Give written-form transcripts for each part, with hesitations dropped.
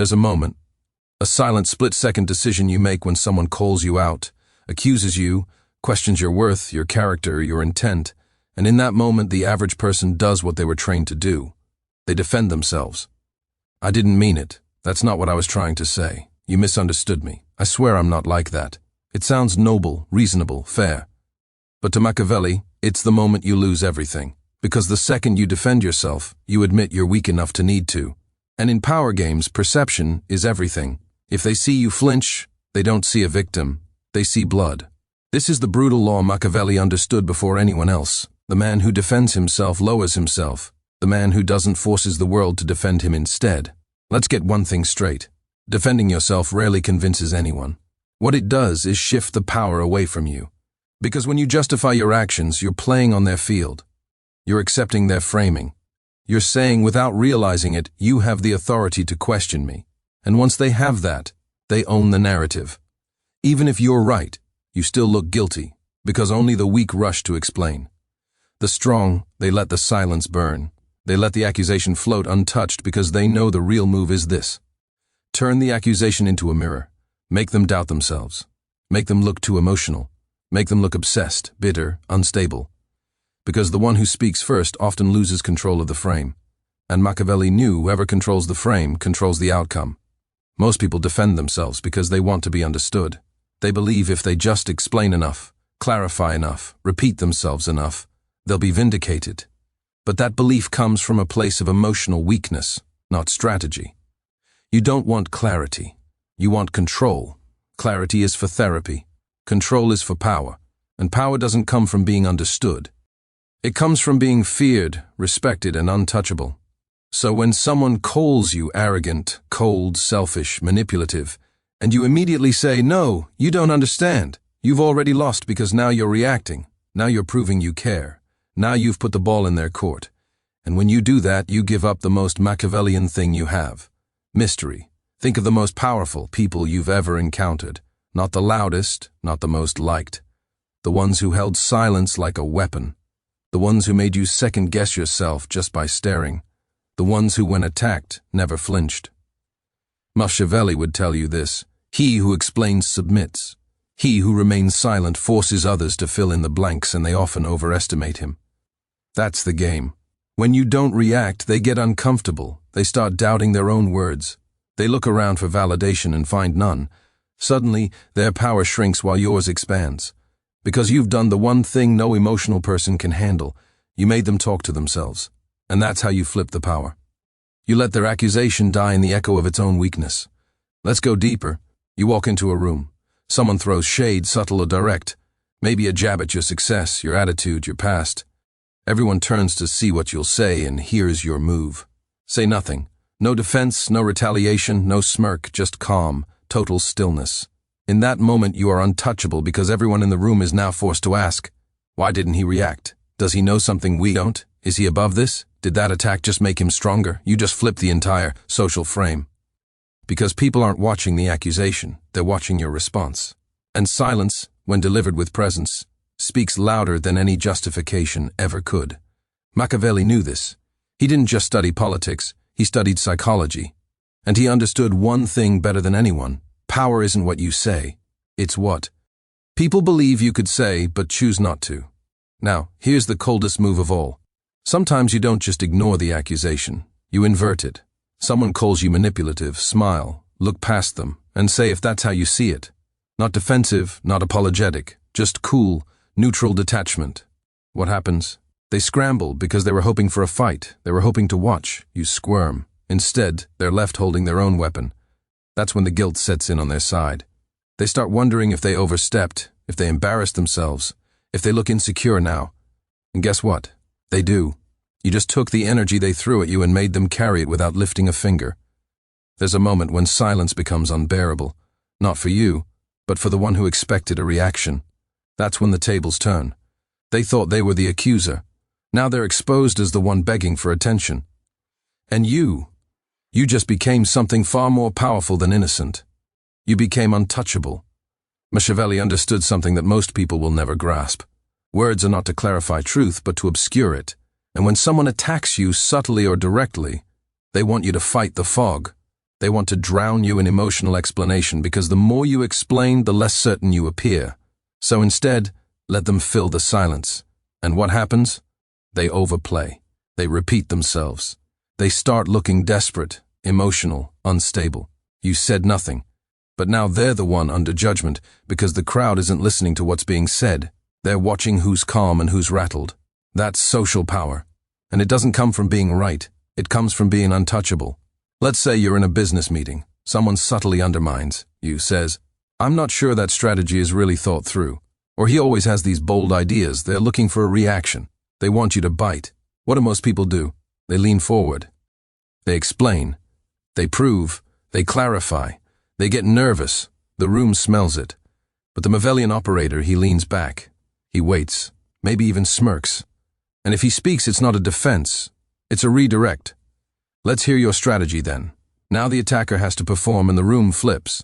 There's a moment, a silent split-second decision you make when someone calls you out, accuses you, questions your worth, your character, your intent, and in that moment the average person does what they were trained to do. They defend themselves. I didn't mean it. That's not what I was trying to say. You misunderstood me. I swear I'm not like that. It sounds noble, reasonable, fair. But to Machiavelli, it's the moment you lose everything. Because the second you defend yourself, you admit you're weak enough to need to. And in power games, perception is everything. If they see you flinch, they don't see a victim. They see blood. This is the brutal law Machiavelli understood before anyone else. The man who defends himself lowers himself. The man who doesn't forces the world to defend him instead. Let's get one thing straight. Defending yourself rarely convinces anyone. What it does is shift the power away from you. Because when you justify your actions, you're playing on their field. You're accepting their framing. You're saying without realizing it, you have the authority to question me. And once they have that, they own the narrative. Even if you're right, you still look guilty, because only the weak rush to explain. The strong, they let the silence burn. They let the accusation float untouched because they know the real move is this. Turn the accusation into a mirror. Make them doubt themselves. Make them look too emotional. Make them look obsessed, bitter, unstable. Because the one who speaks first often loses control of the frame. And Machiavelli knew whoever controls the frame controls the outcome. Most people defend themselves because they want to be understood. They believe if they just explain enough, clarify enough, repeat themselves enough, they'll be vindicated. But that belief comes from a place of emotional weakness, not strategy. You don't want clarity. You want control. Clarity is for therapy. Control is for power. And power doesn't come from being understood. It comes from being feared, respected, and untouchable. So when someone calls you arrogant, cold, selfish, manipulative, and you immediately say, "No, you don't understand," you've already lost because now you're reacting. Now you're proving you care. Now you've put the ball in their court. And when you do that, you give up the most Machiavellian thing you have. Mystery. Think of the most powerful people you've ever encountered. Not the loudest, not the most liked. The ones who held silence like a weapon. The ones who made you second-guess yourself just by staring. The ones who, when attacked, never flinched. Machiavelli would tell you this. He who explains submits. He who remains silent forces others to fill in the blanks, and they often overestimate him. That's the game. When you don't react, they get uncomfortable. They start doubting their own words. They look around for validation and find none. Suddenly, their power shrinks while yours expands. Because you've done the one thing no emotional person can handle. You made them talk to themselves. And that's how you flip the power. You let their accusation die in the echo of its own weakness. Let's go deeper. You walk into a room. Someone throws shade, subtle or direct. Maybe a jab at your success, your attitude, your past. Everyone turns to see what you'll say, and here's your move. Say nothing. No defense, no retaliation, no smirk, just calm, total stillness. In that moment you are untouchable because everyone in the room is now forced to ask, why didn't he react? Does he know something we don't? Is he above this? Did that attack just make him stronger? You just flipped the entire social frame. Because people aren't watching the accusation, they're watching your response. And silence, when delivered with presence, speaks louder than any justification ever could. Machiavelli knew this. He didn't just study politics, he studied psychology. And he understood one thing better than anyone. Power isn't what you say, it's what people believe you could say but choose not to. Now, here's the coldest move of all. Sometimes you don't just ignore the accusation, you invert it. Someone calls you manipulative, smile, look past them, and say if that's how you see it. Not defensive, not apologetic, just cool, neutral detachment. What happens? They scramble because they were hoping for a fight. They were hoping to watch you squirm. Instead, they're left holding their own weapon. That's when the guilt sets in on their side. They start wondering if they overstepped, if they embarrassed themselves, if they look insecure now. And guess what? They do. You just took the energy they threw at you and made them carry it without lifting a finger. There's a moment when silence becomes unbearable. Not for you, but for the one who expected a reaction. That's when the tables turn. They thought they were the accuser. Now they're exposed as the one begging for attention. And you just became something far more powerful than innocent. You became untouchable. Machiavelli understood something that most people will never grasp. Words are not to clarify truth, but to obscure it. And when someone attacks you subtly or directly, they want you to fight the fog. They want to drown you in emotional explanation because the more you explain, the less certain you appear. So instead, let them fill the silence. And what happens? They overplay. They repeat themselves. They start looking desperate, emotional, unstable. You said nothing. But now they're the one under judgment because the crowd isn't listening to what's being said. They're watching who's calm and who's rattled. That's social power. And it doesn't come from being right. It comes from being untouchable. Let's say you're in a business meeting. Someone subtly undermines you, says, "I'm not sure that strategy is really thought through." Or he always has these bold ideas. They're looking for a reaction. They want you to bite. What do most people do? They lean forward. They explain. They prove. They clarify. They get nervous. The room smells it. But the Machiavellian operator, he leans back. He waits, maybe even smirks. And if he speaks, it's not a defense. It's a redirect. Let's hear your strategy then. Now the attacker has to perform and the room flips.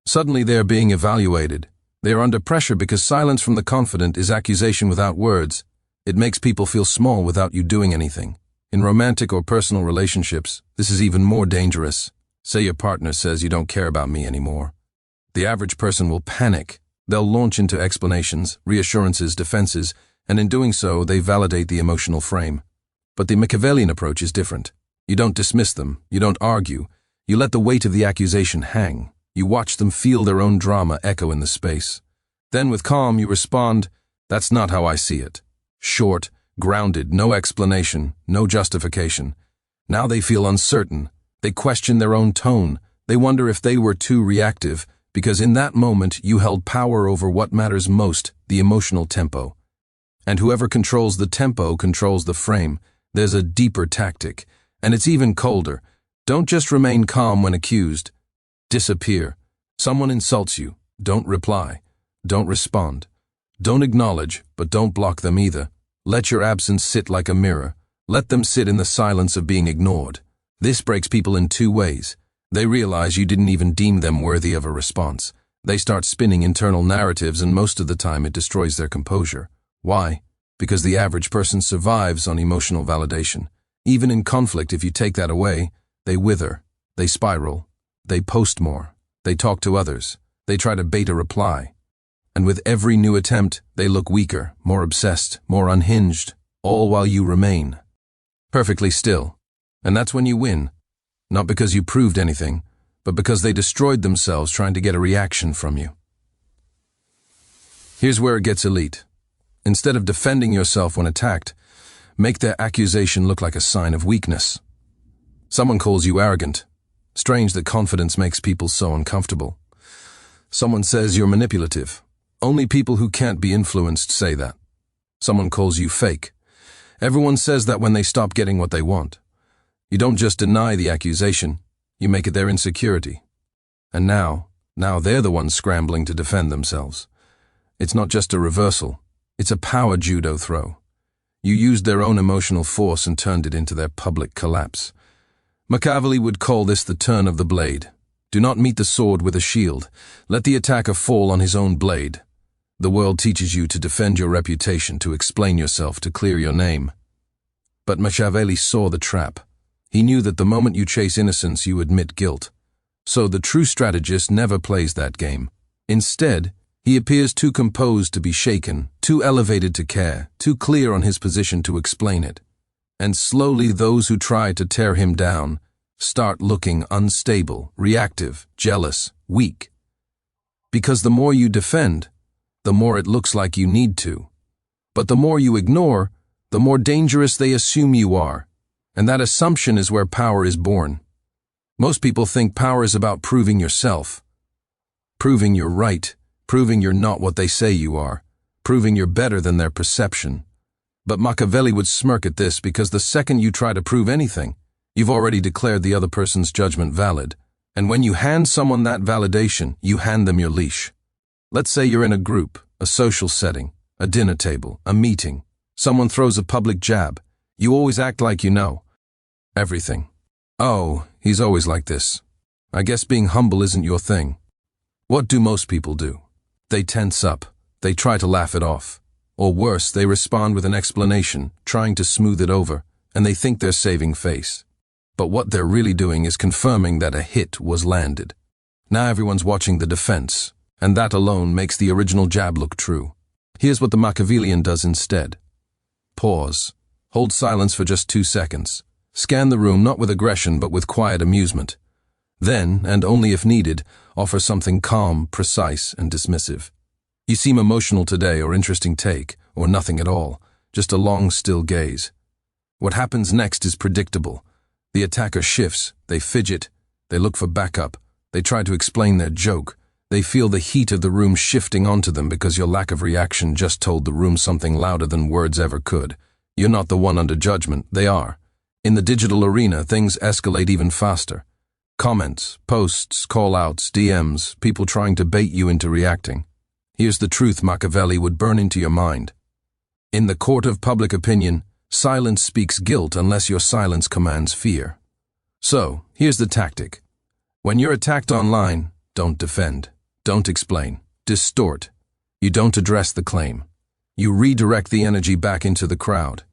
Suddenly they are being evaluated. They are under pressure because silence from the confident is accusation without words. It makes people feel small without you doing anything. In romantic or personal relationships, this is even more dangerous. Say your partner says you don't care about me anymore. The average person will panic. They'll launch into explanations, reassurances, defenses, and in doing so, they validate the emotional frame. But the Machiavellian approach is different. You don't dismiss them. You don't argue. You let the weight of the accusation hang. You watch them feel their own drama echo in the space. Then with calm, you respond, "That's not how I see it." Short, grounded, no explanation, no justification. Now they feel uncertain. They question their own tone. They wonder if they were too reactive, because in that moment you held power over what matters most, the emotional tempo. And whoever controls the tempo controls the frame. There's a deeper tactic, and it's even colder. Don't just remain calm when accused. Disappear. Someone insults you. Don't reply. Don't respond. Don't acknowledge, but don't block them either. Let your absence sit like a mirror. Let them sit in the silence of being ignored. This breaks people in two ways. They realize you didn't even deem them worthy of a response. They start spinning internal narratives, and most of the time it destroys their composure. Why? Because the average person survives on emotional validation. Even in conflict, if you take that away, they wither, they spiral, they post more, they talk to others, they try to bait a reply. And with every new attempt, they look weaker, more obsessed, more unhinged, all while you remain perfectly still. And that's when you win. Not because you proved anything, but because they destroyed themselves trying to get a reaction from you. Here's where it gets elite. Instead of defending yourself when attacked, make their accusation look like a sign of weakness. Someone calls you arrogant. Strange that confidence makes people so uncomfortable. Someone says you're manipulative. Only people who can't be influenced say that. Someone calls you fake. Everyone says that when they stop getting what they want. You don't just deny the accusation, you make it their insecurity. And now they're the ones scrambling to defend themselves. It's not just a reversal, it's a power judo throw. You used their own emotional force and turned it into their public collapse. Machiavelli would call this the turn of the blade. Do not meet the sword with a shield. Let the attacker fall on his own blade. The world teaches you to defend your reputation, to explain yourself, to clear your name. But Machiavelli saw the trap. He knew that the moment you chase innocence, you admit guilt. So the true strategist never plays that game. Instead, he appears too composed to be shaken, too elevated to care, too clear on his position to explain it. And slowly those who try to tear him down start looking unstable, reactive, jealous, weak. Because the more you defend, the more it looks like you need to. But the more you ignore, the more dangerous they assume you are. And that assumption is where power is born. Most people think power is about proving yourself. Proving you're right, proving you're not what they say you are, proving you're better than their perception. But Machiavelli would smirk at this because the second you try to prove anything, you've already declared the other person's judgment valid. And when you hand someone that validation, you hand them your leash. Let's say you're in a group, a social setting, a dinner table, a meeting. Someone throws a public jab. You always act like you know everything. Oh, he's always like this. I guess being humble isn't your thing. What do most people do? They tense up. They try to laugh it off. Or worse, they respond with an explanation, trying to smooth it over, and they think they're saving face. But what they're really doing is confirming that a hit was landed. Now everyone's watching the defense, and that alone makes the original jab look true. Here's what the Machiavellian does instead. Pause. Hold silence for just 2 seconds. Scan the room not with aggression but with quiet amusement. Then, and only if needed, offer something calm, precise, and dismissive. You seem emotional today, or interesting take, or nothing at all, just a long, still gaze. What happens next is predictable. The attacker shifts, they fidget, they look for backup, they try to explain their joke. They feel the heat of the room shifting onto them because your lack of reaction just told the room something louder than words ever could. You're not the one under judgment, they are. In the digital arena, things escalate even faster. Comments, posts, call-outs, DMs, people trying to bait you into reacting. Here's the truth Machiavelli would burn into your mind. In the court of public opinion, silence speaks guilt unless your silence commands fear. So, here's the tactic. When you're attacked online, don't defend. Don't explain. Distort. You don't address the claim. You redirect the energy back into the crowd.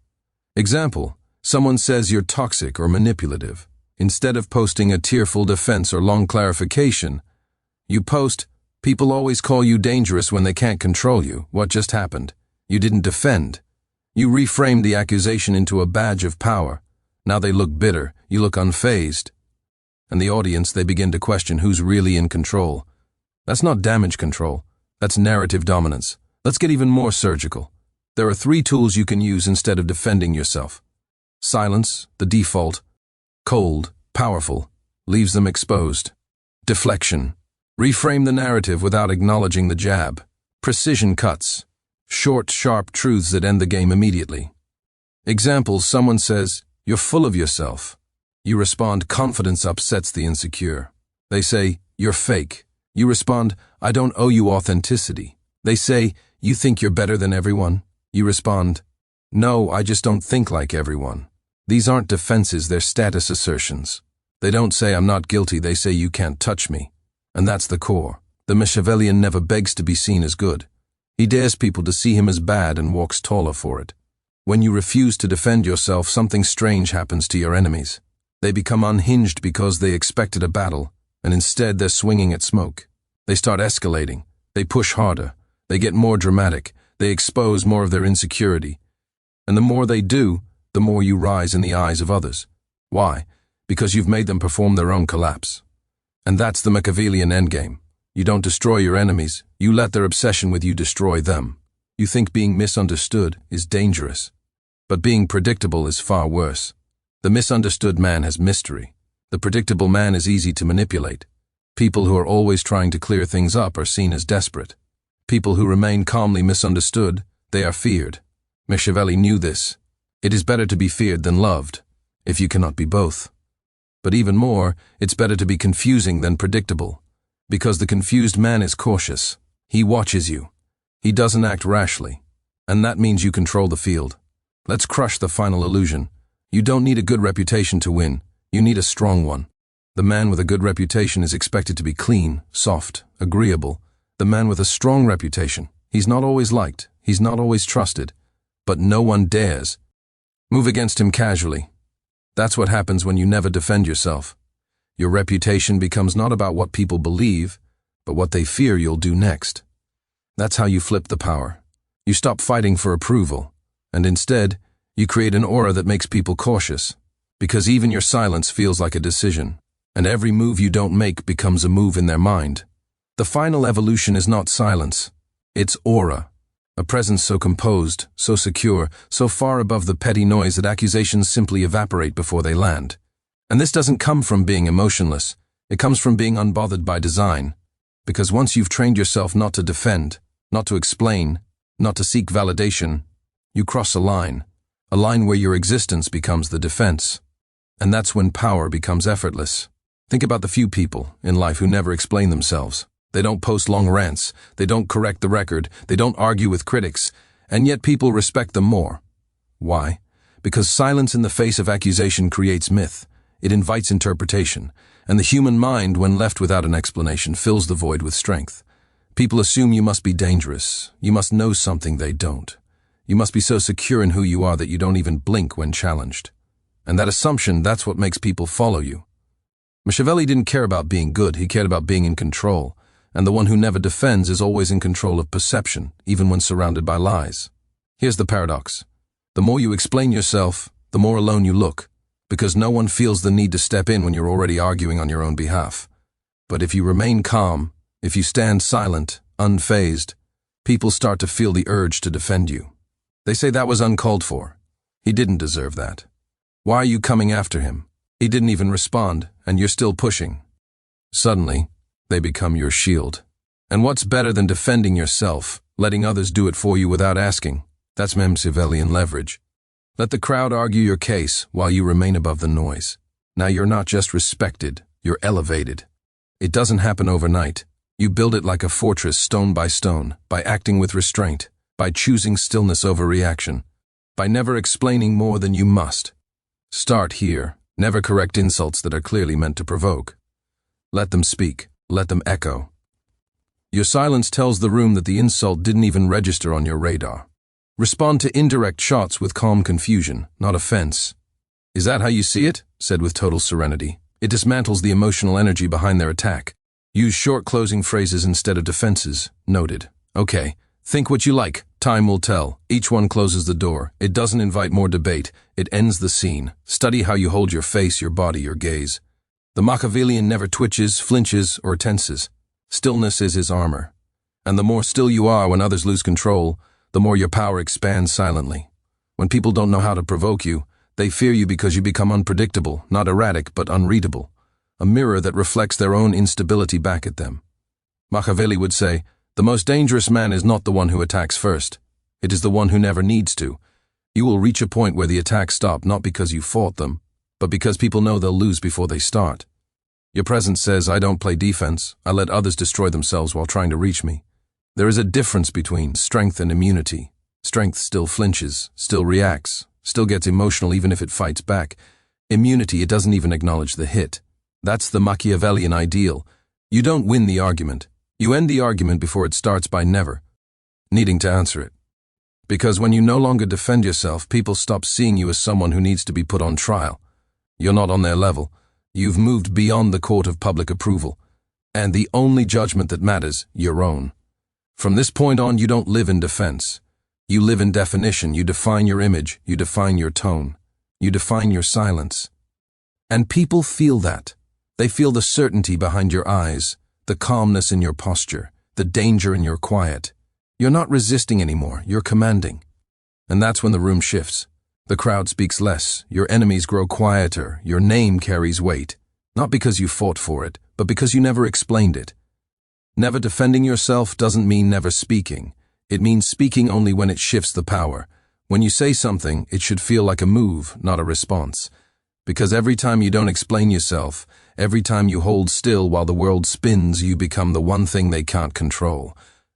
Example, someone says you're toxic or manipulative. Instead of posting a tearful defense or long clarification, you post, "People always call you dangerous when they can't control you. What just happened?" You didn't defend. You reframed the accusation into a badge of power. Now they look bitter, you look unfazed. And the audience, they begin to question who's really in control. That's not damage control, that's narrative dominance. Let's get even more surgical. There are 3 tools you can use instead of defending yourself. Silence, the default. Cold, powerful, leaves them exposed. Deflection. Reframe the narrative without acknowledging the jab. Precision cuts. Short, sharp truths that end the game immediately. Examples, someone says, "You're full of yourself." You respond, "Confidence upsets the insecure." They say, "You're fake." You respond, "I don't owe you authenticity." They say, "You think you're better than everyone?" You respond, "No, I just don't think like everyone." These aren't defenses, they're status assertions. They don't say, "I'm not guilty," they say, "You can't touch me." And that's the core. The Machiavellian never begs to be seen as good. He dares people to see him as bad and walks taller for it. When you refuse to defend yourself, something strange happens to your enemies. They become unhinged because they expected a battle, and instead they're swinging at smoke. They start escalating. They push harder. They get more dramatic. They expose more of their insecurity. And the more they do, the more you rise in the eyes of others. Why? Because you've made them perform their own collapse. And that's the Machiavellian endgame. You don't destroy your enemies, you let their obsession with you destroy them. You think being misunderstood is dangerous, but being predictable is far worse. The misunderstood man has mystery. The predictable man is easy to manipulate. People who are always trying to clear things up are seen as desperate. People who remain calmly misunderstood, they are feared. Machiavelli knew this. It is better to be feared than loved, if you cannot be both. But even more, it's better to be confusing than predictable, because the confused man is cautious. He watches you. He doesn't act rashly, and that means you control the field. Let's crush the final illusion. You don't need a good reputation to win. You need a strong one. The man with a good reputation is expected to be clean, soft, agreeable. The man with a strong reputation, he's not always liked, he's not always trusted, but no one dares move against him casually. That's what happens when you never defend yourself. Your reputation becomes not about what people believe, but what they fear you'll do next. That's how you flip the power. You stop fighting for approval, and instead, you create an aura that makes people cautious, because even your silence feels like a decision, and every move you don't make becomes a move in their mind. The final evolution is not silence, it's aura. A presence so composed, so secure, so far above the petty noise that accusations simply evaporate before they land. And this doesn't come from being emotionless, it comes from being unbothered by design. Because once you've trained yourself not to defend, not to explain, not to seek validation, you cross a line where your existence becomes the defense. And that's when power becomes effortless. Think about the few people in life who never explain themselves. They don't post long rants, they don't correct the record, they don't argue with critics, and yet people respect them more. Why? Because silence in the face of accusation creates myth. It invites interpretation, and the human mind, when left without an explanation, fills the void with strength. People assume you must be dangerous, you must know something they don't. You must be so secure in who you are that you don't even blink when challenged. And that assumption, that's what makes people follow you. Machiavelli didn't care about being good, he cared about being in control. And the one who never defends is always in control of perception, even when surrounded by lies. Here's the paradox. The more you explain yourself, the more alone you look, because no one feels the need to step in when you're already arguing on your own behalf. But if you remain calm, if you stand silent, unfazed, people start to feel the urge to defend you. They say that was uncalled for. He didn't deserve that. Why are you coming after him? He didn't even respond, and you're still pushing. Suddenly, they become your shield. And what's better than defending yourself, letting others do it for you without asking? That's Machiavellian leverage. Let the crowd argue your case while you remain above the noise. Now you're not just respected, you're elevated. It doesn't happen overnight. You build it like a fortress, stone by stone, by acting with restraint, by choosing stillness over reaction, by never explaining more than you must. Start here. Never correct insults that are clearly meant to provoke. Let them speak. Let them echo. Your silence tells the room that the insult didn't even register on your radar. Respond to indirect shots with calm confusion, not offense. Is that how you see it? Said with total serenity. It dismantles the emotional energy behind their attack. Use short closing phrases instead of defenses. Noted. Okay, think what you like. Time will tell. Each one closes the door. It doesn't invite more debate. It ends the scene. Study how you hold your face, your body, your gaze. The Machiavellian never twitches, flinches, or tenses. Stillness is his armor. And the more still you are when others lose control, the more your power expands silently. When people don't know how to provoke you, they fear you because you become unpredictable, not erratic, but unreadable. A mirror that reflects their own instability back at them. Machiavelli would say, the most dangerous man is not the one who attacks first. It is the one who never needs to. You will reach a point where the attacks stop not because you fought them, but because people know they'll lose before they start. Your presence says, I don't play defense. I let others destroy themselves while trying to reach me. There is a difference between strength and immunity. Strength still flinches, still reacts, still gets emotional even if it fights back. Immunity, it doesn't even acknowledge the hit. That's the Machiavellian ideal. You don't win the argument. You end the argument before it starts by never needing to answer it. Because when you no longer defend yourself, people stop seeing you as someone who needs to be put on trial. You're not on their level. You've moved beyond the court of public approval. And the only judgment that matters, your own. From this point on, you don't live in defense. You live in definition. You define your image. You define your tone. You define your silence. And people feel that. They feel the certainty behind your eyes, the calmness in your posture, the danger in your quiet. You're not resisting anymore, you're commanding. And that's when the room shifts. The crowd speaks less, your enemies grow quieter, your name carries weight. Not because you fought for it, but because you never explained it. Never defending yourself doesn't mean never speaking. It means speaking only when it shifts the power. When you say something, it should feel like a move, not a response. Because every time you don't explain yourself, every time you hold still while the world spins, you become the one thing they can't control.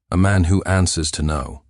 A man who answers to no.